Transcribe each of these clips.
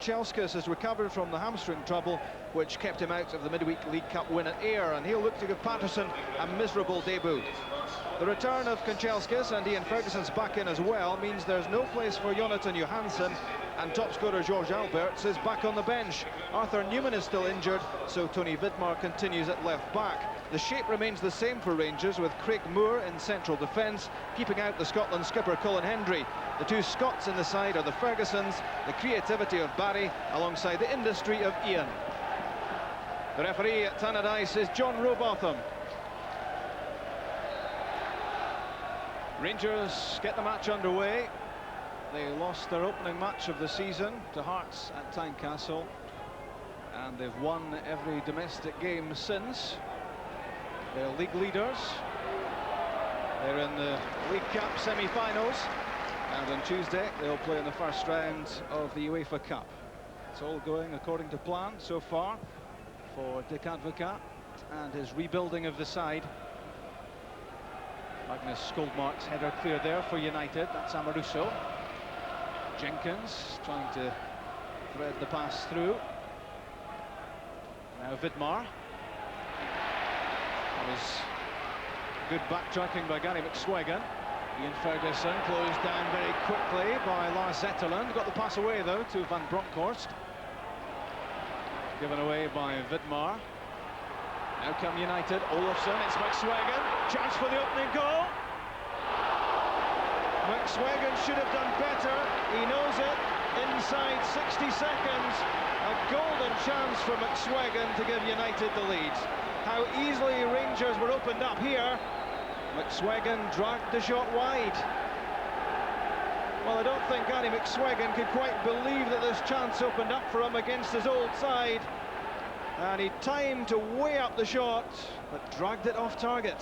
Kanchelskis has recovered from the hamstring trouble, which kept him out of the midweek League Cup win at Ayr, and he'll look to give Patterson a miserable debut. The return of Kanchelskis, and Ian Ferguson's back in as well, means there's no place for Jonathan Johansson, and top scorer George Alberts is back on the bench. Arthur Newman is still injured, so Tony Vidmar continues at left back. The shape remains the same for Rangers, with Craig Moore in central defence, keeping out the Scotland skipper Colin Hendry. The two Scots in the side are the Fergusons, the creativity of Barry, alongside the industry of Ian. The referee at Tannadice is John Robotham. Rangers get the match underway. They lost their opening match of the season to Hearts at Tynecastle, and they've won every domestic game since. They're league leaders. They're in the League Cup semi-finals, and on Tuesday they'll play in the first round of the UEFA Cup. It's all going according to plan so far for Dick Advocat and his rebuilding of the side. Magnus Skoldmark's header clear there for United. That's Amoruso. Jenkins trying to thread the pass through. Now Vidmar. That was good backtracking by Gary McSwagan. Ian Ferguson closed down very quickly by Lars Zetterlund. Got the pass away though to Van Bronckhorst. Given away by Vidmar. Now come United. Olofsson, it's McSwagan. Chance for the opening goal. McSwagan should have done better. He knows it. Inside 60 seconds. A golden chance for McSwagan to give United the lead. How easily Rangers were opened up here. McSwagan dragged the shot wide. Well, I don't think Gary McSwagan could quite believe that this chance opened up for him against his old side. And he timed to way up the shot, but dragged it off target.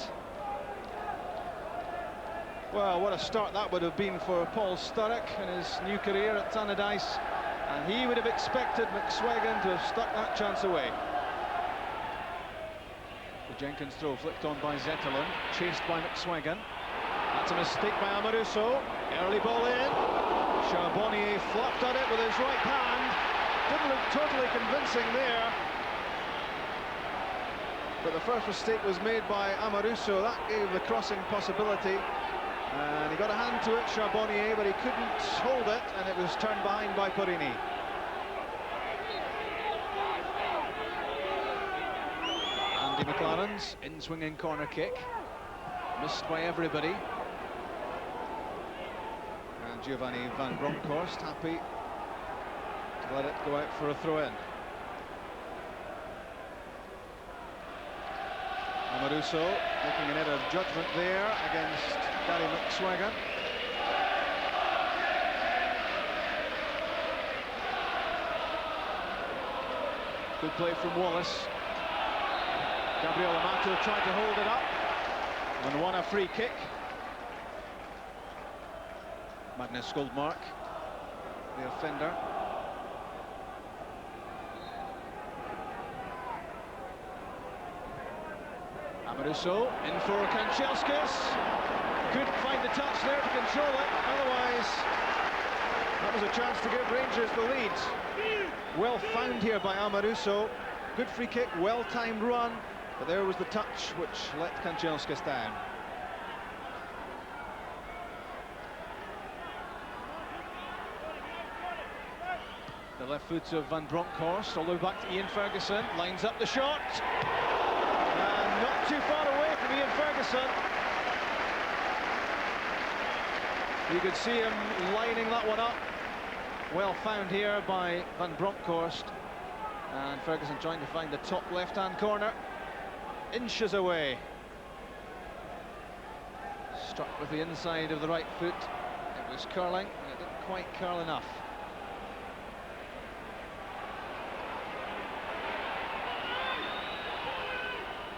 Well, what a start that would have been for Paul Sturrock in his new career at Tannadice. And he would have expected McSwagan to have stuck that chance away. The Jenkins throw flicked on by Zetterlund, chased by McSwagan. That's a mistake by Amoruso. Early ball in. Charbonnier flapped at it with his right hand. Didn't look totally convincing there. But the first mistake was made by Amoruso. That gave the crossing possibility. And he got a hand to it, Charbonnier, but he couldn't hold it, and it was turned behind by Porrini. Andy McLaren's in-swinging corner kick. Missed by everybody. And Giovanni Van Bronckhorst happy to let it go out for a throw-in. Amoruso making an error of judgment there against Gary McSwagan. Good play from Wallace. Gabriel Amato tried to hold it up and won a free kick. Magnus Skoldmark, the offender. Amoruso in for Kanchelskis. Couldn't find the touch there to control it. Otherwise, that was a chance to give Rangers the lead. Well found here by Amoruso. Good free kick, well-timed run. But there was the touch which let Kanchelskis down. The left foot of Van Bronckhorst, all the way back to Ian Ferguson. Lines up the shot. And not too far away from Ian Ferguson. You could see him lining that one up. Well found here by Van Bronckhorst. And Ferguson trying to find the top left-hand corner. Inches away. Struck with the inside of the right foot. It was curling, and it didn't quite curl enough.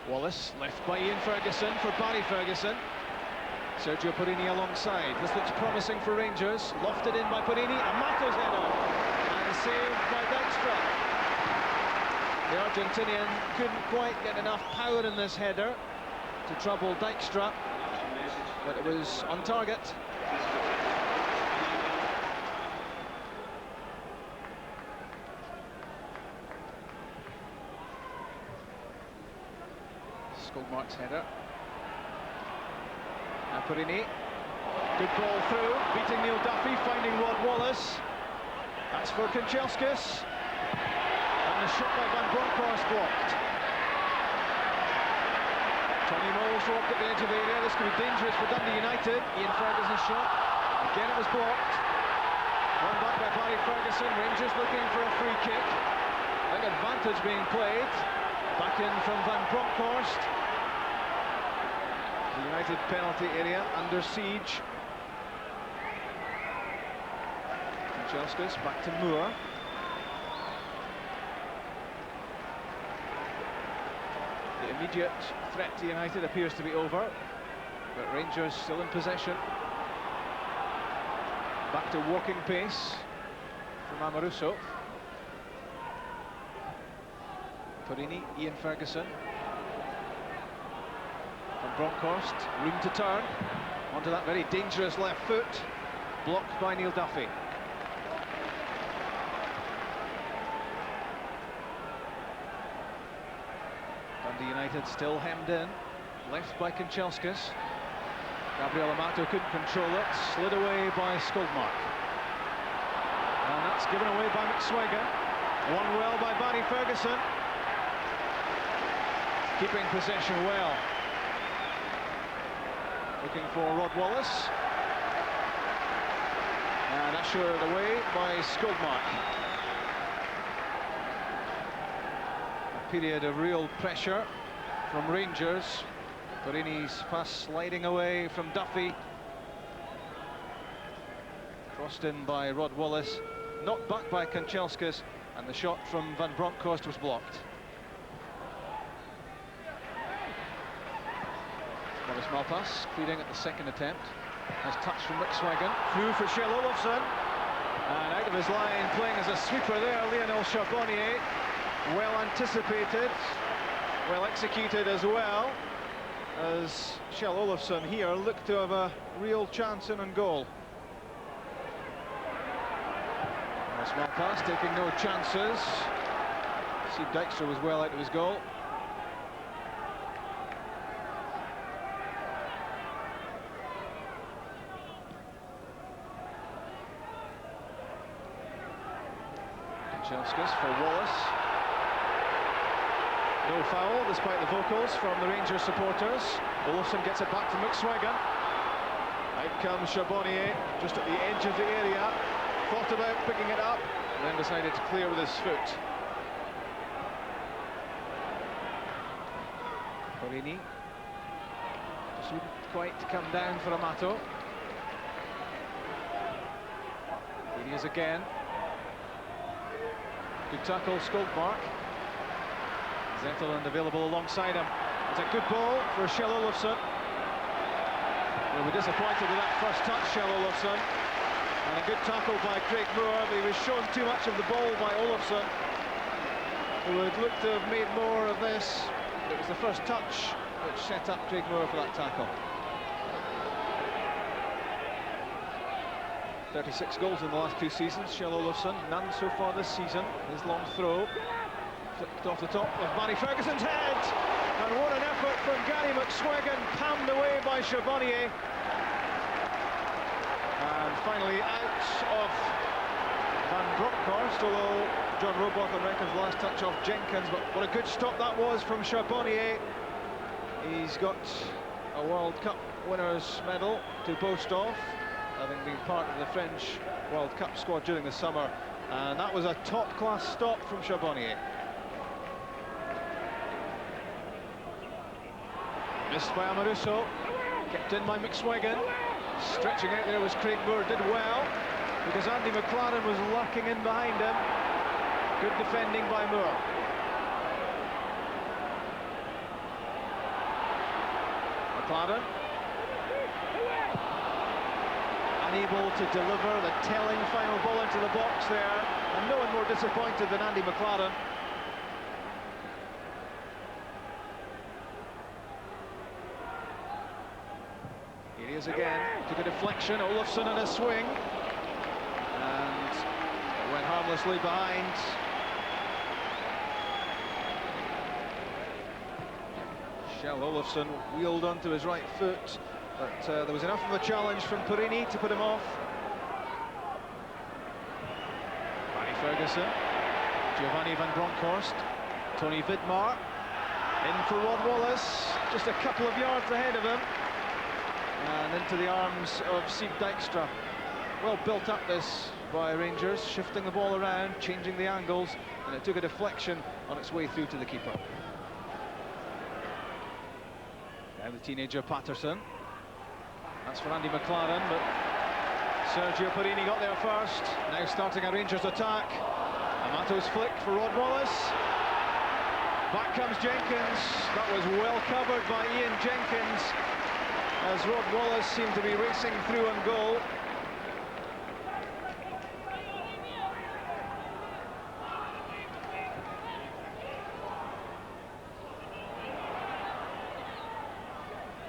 Wallace, left by Ian Ferguson for Barry Ferguson. Sergio Porrini alongside. This looks promising for Rangers. Lofted in by Porrini. Amato's header. And saved by Dijkstra. The Argentinian couldn't quite get enough power in this header to trouble Dijkstra, but it was on target. Skoldmark's header. Perini. Good ball through, beating Neil Duffy, finding Rod Wallace. That's for Kanchelskis. And the shot by Van Bronckhorst blocked. Tony Moles dropped at the edge of the area. This could be dangerous for Dundee United. Ian Ferguson's shot. Again it was blocked. Run back by Barry Ferguson. Rangers looking for a free kick. Big advantage being played. Back in from Van Bronckhorst. The United penalty area under siege. Kanchelskis back to Moore. The immediate threat to United appears to be over, but Rangers still in possession. Back to walking pace from Amoruso. Perini, Ian Ferguson. Van Bronckhorst, room to turn. Onto that very dangerous left foot. Blocked by Neil Duffy. Dundee United still hemmed in. Left by Kanchelskis. Gabriel Amato couldn't control it. Slid away by Skoldmark. And that's given away by McSwiggan. Won well by Barry Ferguson. Keeping possession well. Looking for Rod Wallace. And ushered away by Skoldmark. A period of real pressure from Rangers. Perini's pass sliding away from Duffy. Crossed in by Rod Wallace. Knocked back by Kanchelskis. And the shot from Van Bronckhorst was blocked. Morris Malpass pleading at the second attempt. Has touch from McSwiggan. Through for Kjell Olofsson. And out of his line, playing as a sweeper there, Lionel Charbonnier. Well anticipated, well executed as well, as Kjell Olofsson here looked to have a real chance in and goal. Morris Malpass taking no chances. Steve Dykstra was well out of his goal. Kanchelskis for Wallace. No foul, despite the vocals from the Rangers supporters. Olofsson gets it back to McSwiggan. Out comes Charbonnier, just at the edge of the area. Thought about picking it up, and then decided to clear with his foot. Perini. Just wouldn't quite come down for Amato. Here he is again. Good tackle, Skoldmark. Zetterlund available alongside him. It's a good ball for Kjell Olofsson. We'll be disappointed with that first touch, Kjell Olofsson. And a good tackle by Craig Moore, but he was shown too much of the ball by Olofsson, who would look to have made more of this. It was the first touch which set up Craig Moore for that tackle. 36 goals in the last 2 seasons, Kjell Olofsson, none so far this season. His long throw, flicked off the top of Barry Ferguson's head. And what an effort from Gary McSwiggan, palmed away by Charbonnier. And finally out of Van Bronckhorst, although John Robotham reckons the last touch off Jenkins, but what a good stop that was from Charbonnier. He's got a World Cup winners' medal to boast of, having been part of the French World Cup squad during the summer, and that was a top-class stop from Charbonnier. Missed by Amoruso, kept in by McSwiggan. Stretching out there was Craig Moore, did well, because Andy McLaren was lurking in behind him. Good defending by Moore. McLaren. Unable to deliver the telling final ball into the box there, and no one more disappointed than Andy McLaren. Here he is again, took a deflection, Olofsson and a swing, and it went harmlessly behind. Kjell Olofsson wheeled onto his right foot, but there was enough of a challenge from Perini to put him off. Barry Ferguson, Giovanni van Bronckhorst, Tony Vidmar, in for Rod Wallace, just a couple of yards ahead of him, and into the arms of Sept Dijkstra. Well built up this by Rangers, shifting the ball around, changing the angles, and it took a deflection on its way through to the keeper. Now the teenager Patterson. That's for Andy McLaren, but Sergio Perini got there first. Now starting a Rangers attack. Amato's flick for Rod Wallace. Back comes Jenkins. That was well covered by Ian Jenkins, as Rod Wallace seemed to be racing through on goal.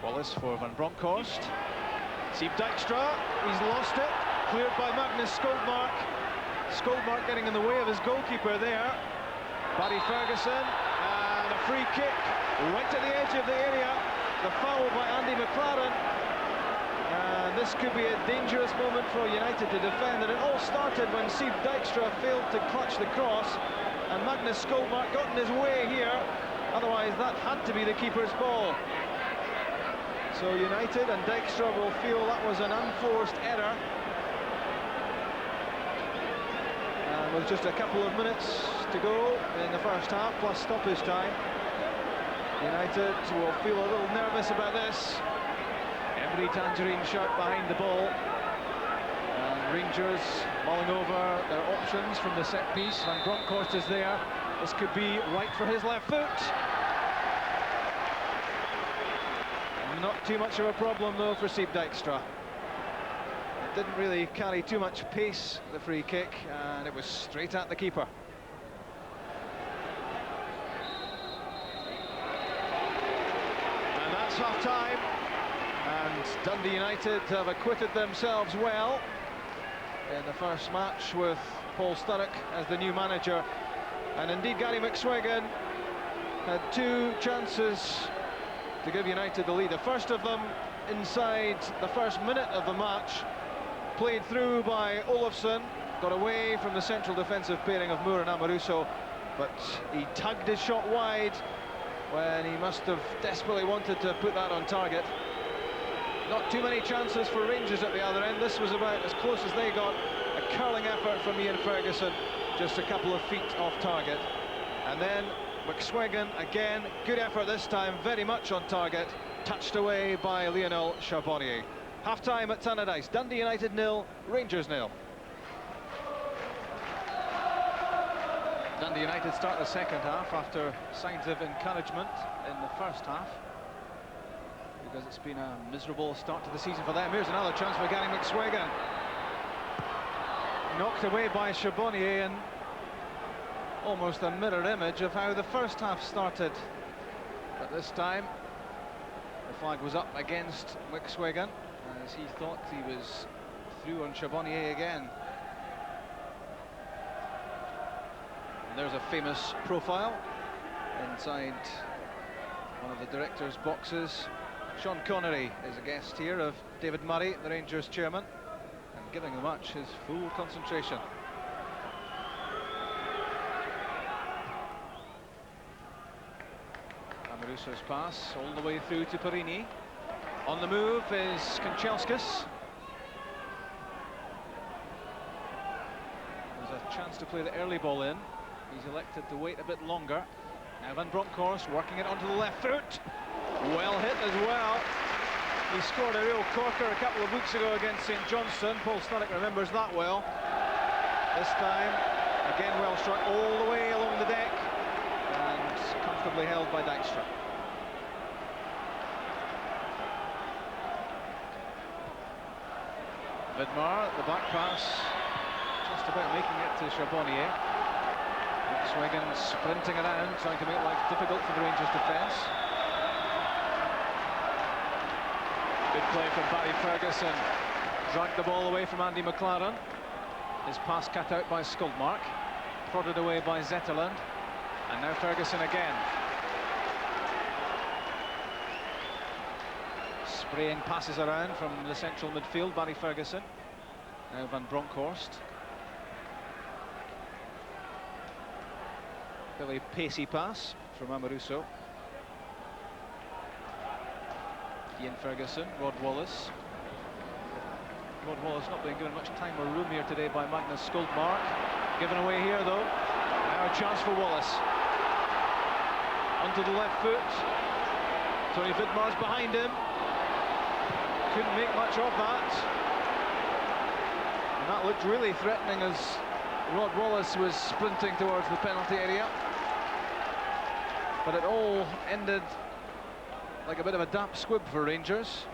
Wallace for Van Bronckhorst. Sept Dijkstra, he's lost it. Cleared by Magnus Skoldmark. Skoldmark getting in the way of his goalkeeper there. Barry Ferguson, and a free kick right at the edge of the area. The foul by Andy McLaren. And this could be a dangerous moment for United to defend. And it all started when Sept Dijkstra failed to clutch the cross, and Magnus Skoldmark got in his way here. Otherwise, that had to be the keeper's ball. So United and Dijkstra will feel that was an unforced error. And with just a couple of minutes to go in the first half, plus stoppage time, United will feel a little nervous about this. Every tangerine shirt behind the ball. And Rangers mulling over their options from the set piece. Van Bronckhorst is there. This could be right for his left foot. Not too much of a problem though for Sept Dijkstra. It didn't really carry too much pace, the free kick, and it was straight at the keeper. And that's half-time, and Dundee United have acquitted themselves well in the first match with Paul Sturrock as the new manager. And indeed Gary McSwiggan had two chances to give United the lead. The first of them inside the first minute of the match, played through by Olofsson, got away from the central defensive pairing of Moore and Amoruso, but he tugged his shot wide when he must have desperately wanted to put that on target. Not too many chances for Rangers at the other end. This was about as close as they got. A curling effort from Ian Ferguson, just a couple of feet off target. And then McSwiggan again, good effort this time, very much on target, touched away by Lionel Charbonnier. Half-time at Tannadice, Dundee United 0, Rangers 0. Dundee United start the second half after signs of encouragement in the first half, because it's been a miserable start to the season for them. Here's another chance for Gary McSwiggan. Knocked away by Charbonnier, and almost a mirror image of how the first half started. But this time, the flag was up against McSwiggan, as he thought he was through on Charbonnier again. And there's a famous profile inside one of the director's boxes. Sean Connery is a guest here of David Murray, the Rangers chairman, and giving the match his full concentration. Amoruso's pass all the way through to Perini. On the move is Kanchelskis. There's a chance to play the early ball in. He's elected to wait a bit longer. Now Van Bronckhorst working it onto the left foot. Well hit as well. He scored a real corker a couple of weeks ago against St Johnstone. Paul Sturrock remembers that well. This time, again well struck all the way along the deck, and comfortably held by Dijkstra. Vidmar, the back pass, just about making it to Charbonnier. McSwiggan sprinting around, trying to make life difficult for the Rangers defence. Good play from Barry Ferguson. Dragged the ball away from Andy McLaren. His pass cut out by Skoldmark. Prodded away by Zetterlund. And now Ferguson again. Braying passes around from the central midfield, Barry Ferguson. Now Van Bronckhorst. Fairly pacey pass from Amoruso. Ian Ferguson, Rod Wallace. Rod Wallace not being given much time or room here today by Magnus Skuldmark. Given away here though. Now a chance for Wallace. Onto the left foot. Tony Vidmar's behind him. Couldn't make much of that. And that looked really threatening as Rod Wallace was sprinting towards the penalty area. But it all ended like a bit of a damp squib for Rangers.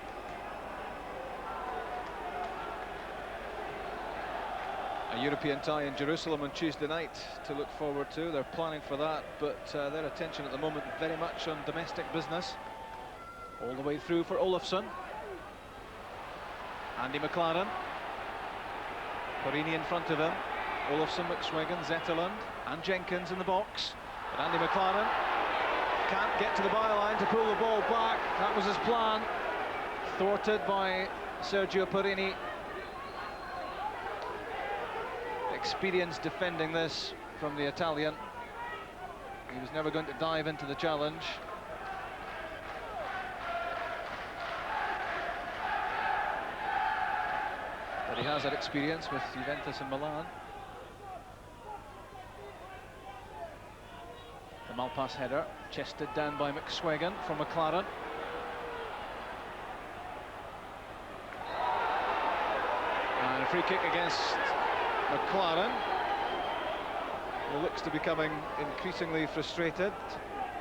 A European tie in Jerusalem on Tuesday night to look forward to. They're planning for that, but their attention at the moment very much on domestic business. All the way through for Olofsson. Andy McLaren. Porini in front of him. Olofsson, McSwiggan, Zetterlund and Jenkins in the box. But Andy McLaren can't get to the byline to pull the ball back. That was his plan. Thwarted by Sergio Porini. Experience defending this from the Italian. He was never going to dive into the challenge. But he has that experience with Juventus and Milan. The Malpass header, chested down by McSwiggan from McLaren. And a free kick against McLaren, who looks to be becoming increasingly frustrated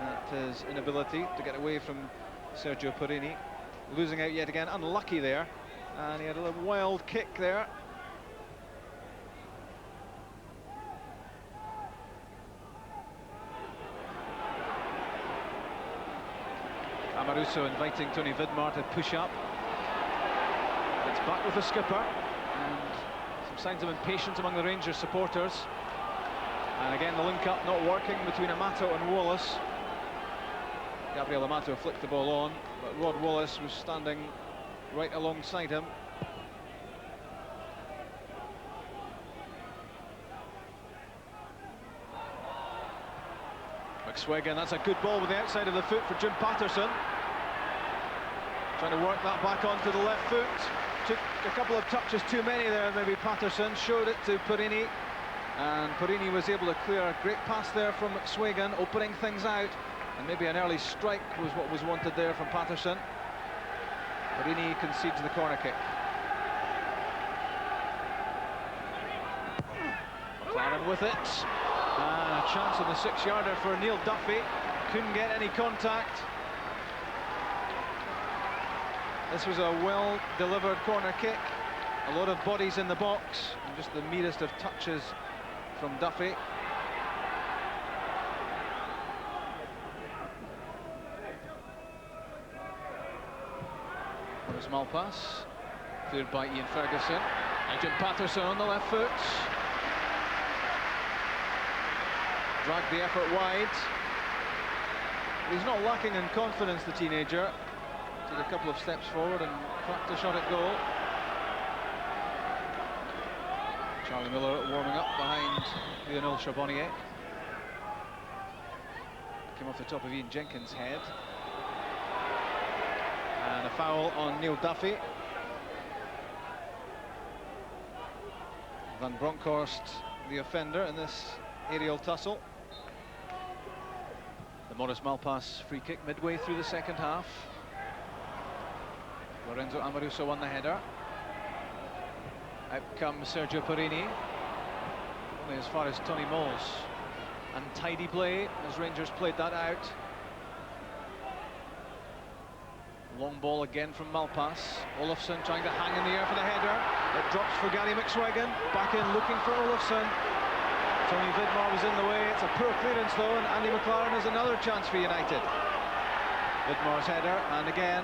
at his inability to get away from Sergio Porini. Losing out yet again, unlucky there, and he had a little wild kick there. Amoruso inviting Tony Vidmar to push up. It's back with the skipper, and some signs of impatience among the Rangers supporters. And again, the link-up not working between Amato and Wallace. Gabriel Amato flicked the ball on, but Rod Wallace was standing right alongside him. McSwiggan, that's a good ball with the outside of the foot for Jim Patterson. Trying to work that back onto the left foot. Took a couple of touches too many there, maybe Patterson. Showed it to Porini, and Porini was able to clear a great pass there from McSwiggan, opening things out, and maybe an early strike was what was wanted there from Patterson. Porini concedes the corner kick. McLaren with it. And a chance on the 6-yarder for Neil Duffy. Couldn't get any contact. This was a well-delivered corner kick. A lot of bodies in the box, and just the merest of touches from Duffy. There's Malpass, cleared by Ian Ferguson. And Jim Patterson on the left foot. Dragged the effort wide. He's not lacking in confidence, the teenager. Took a couple of steps forward and cracked a shot at goal. Charlie Miller warming up behind Lionel Charbonnier. Came off the top of Ian Jenkins' head. And a foul on Neil Duffy. Van Bronckhorst, the offender in this aerial tussle. The Morris Malpass free kick midway through the second half. Lorenzo Amoruso won the header. Out comes Sergio Porini. Only as far as Tony Moles. Untidy play as Rangers played that out. Long ball again from Malpass. Olofsson trying to hang in the air for the header. It drops for Gary McSwiggan. Back in looking for Olofsson. Tony Vidmar was in the way. It's a poor clearance though, and Andy McLaren has another chance for United. Vidmar's header, and again,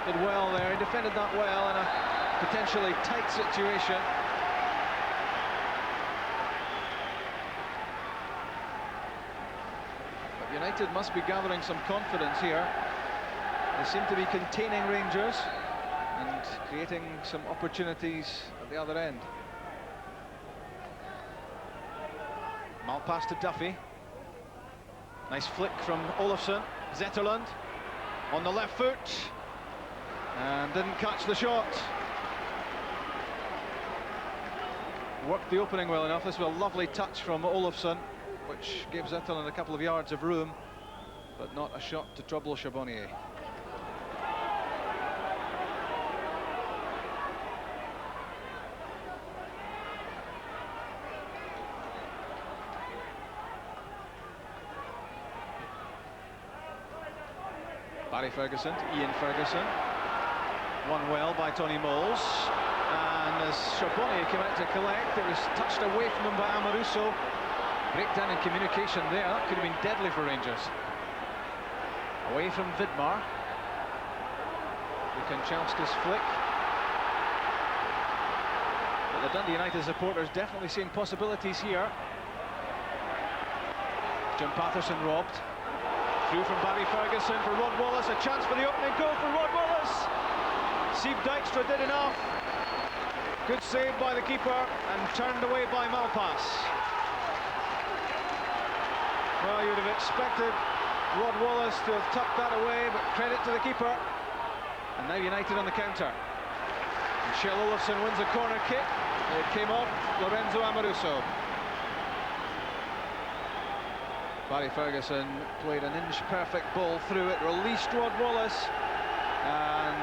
did well there. He defended that well in a potentially tight situation. But United must be gathering some confidence here. They seem to be containing Rangers and creating some opportunities at the other end. Mal pass to Duffy. Nice flick from Olofsson. Zetterlund on the left foot and didn't catch the shot. Worked the opening well enough. This was a lovely touch from Olofsson, which gave Zetterlund a couple of yards of room, but not a shot to trouble Charbonnier. Barry Ferguson, Ian Ferguson, won well by Tony Moles, and as Charbonnier came out to collect, it was touched away from him by Amoruso. Breakdown in communication there, that could have been deadly for Rangers. Away from Vidmar. The Kanchelskis flick. But the Dundee United supporters definitely seeing possibilities here. Jim Patterson robbed. Through from Barry Ferguson for Rod Wallace, a chance for the opening goal for Rod Wallace. Sieb Dijkstra did enough. Good save by the keeper and turned away by Malpass. Well, you'd have expected Rod Wallace to have tucked that away, but credit to the keeper. And now United on the counter. And Kjell Olofsson wins a corner kick. It came off Lorenzo Amoruso. Barry Ferguson played an inch-perfect ball through it, released Rod Wallace, and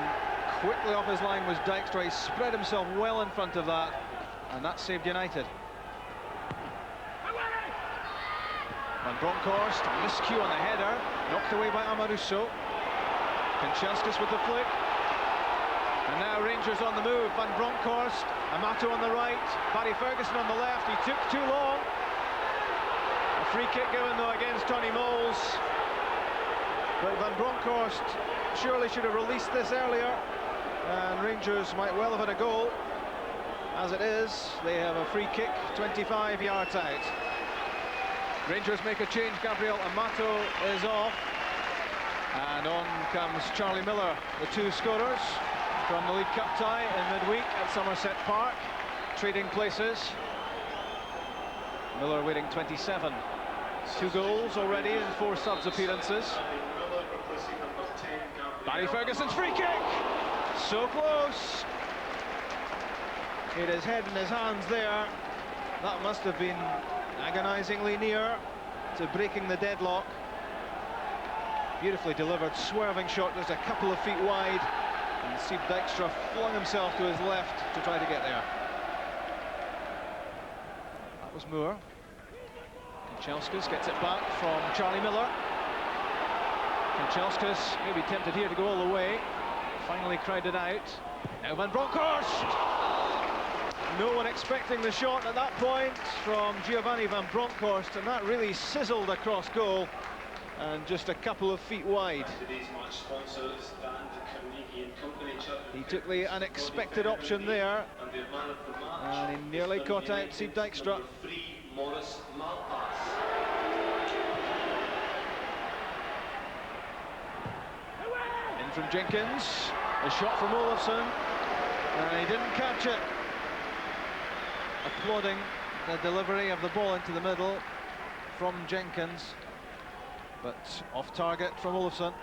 quickly off his line was Dijkstra. He spread himself well in front of that, and that saved United. Van Bronckhorst, miscue on the header, knocked away by Amoruso. Kanchelskis with the flick. And now Rangers on the move. Van Bronckhorst, Amato on the right, Barry Ferguson on the left. He took too long. A free kick given though against Tony Moles. But Van Bronckhorst surely should have released this earlier, and Rangers might well have had a goal. As it is, they have a free kick 25 yards out. Rangers make a change. Gabriel Amato is off, and on comes Charlie Miller, the two scorers from the League Cup tie in midweek at Somerset Park, trading places. Miller waiting 27. 2 goals already in 4 subs appearances. Barry Ferguson's free kick! So close! He had his head in his hands there. That must have been agonisingly near to breaking the deadlock. Beautifully delivered, swerving shot, just a couple of feet wide, and Sieb Dijkstra flung himself to his left to try to get there. That was Moore. Kanchelskis gets it back from Charlie Miller. Kanchelskis maybe tempted here to go all the way. Finally crowded out. Now Van Bronckhorst! No one expecting the shot at that point from Giovanni Van Bronckhorst, and that really sizzled across goal and just a couple of feet wide. He took the unexpected option there, and he nearly caught out Sieb Dijkstra. In from Jenkins, a shot from Olofsson, and he didn't catch it. Applauding the delivery of the ball into the middle from Jenkins, but off target from Olofsson.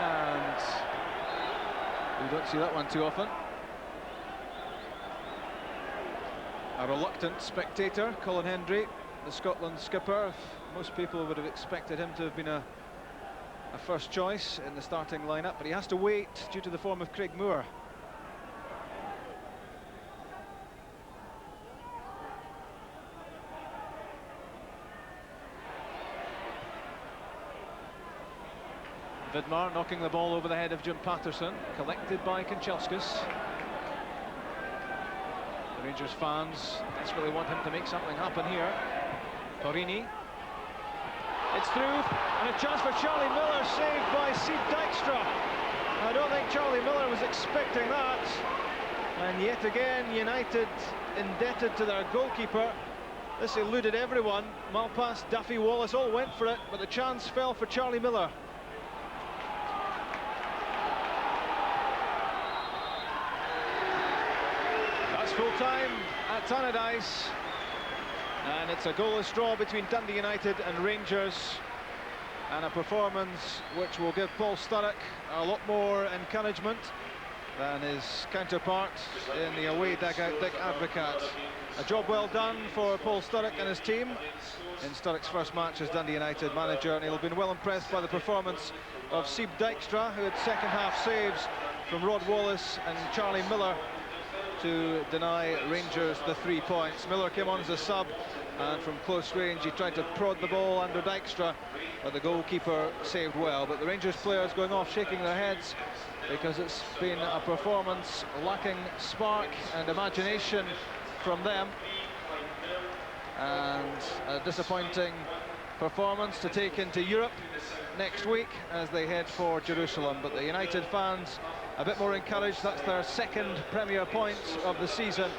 And we don't see that one too often. A reluctant spectator, Colin Hendry, the Scotland skipper. Most people would have expected him to have been a first choice in the starting lineup, but he has to wait due to the form of Craig Moore. Vidmar knocking the ball over the head of Jim Patterson, collected by Kanchelskis. The Rangers fans desperately want him to make something happen here. Torini. It's through, and a chance for Charlie Miller, saved by Sieb Dijkstra. I don't think Charlie Miller was expecting that. And yet again, United indebted to their goalkeeper. This eluded everyone. Malpass, Duffy, Wallace all went for it, but the chance fell for Charlie Miller. That's full time at Tannadice, and it's a goalless draw between Dundee United and Rangers, and a performance which will give Paul Sturrock a lot more encouragement than his counterpart in the away dugout, Dick Advocat. A job well done for Paul Sturrock and his team in Sturrock's first match as Dundee United manager, and he'll have been well impressed by the performance of Seep Dijkstra, who had second half saves from Rod Wallace and Charlie Miller to deny Rangers the 3 points. Miller came on as a sub, and from close range he tried to prod the ball under Dijkstra, but the goalkeeper saved well. But the Rangers players going off shaking their heads, because it's been a performance lacking spark and imagination from them, and a disappointing performance to take into Europe next week as they head for Jerusalem. But the United fans a bit more encouraged. That's their second Premier points of the season,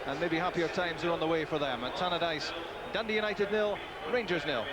and maybe happier times are on the way for them. At Tannadice, Dundee United 0, Rangers 0.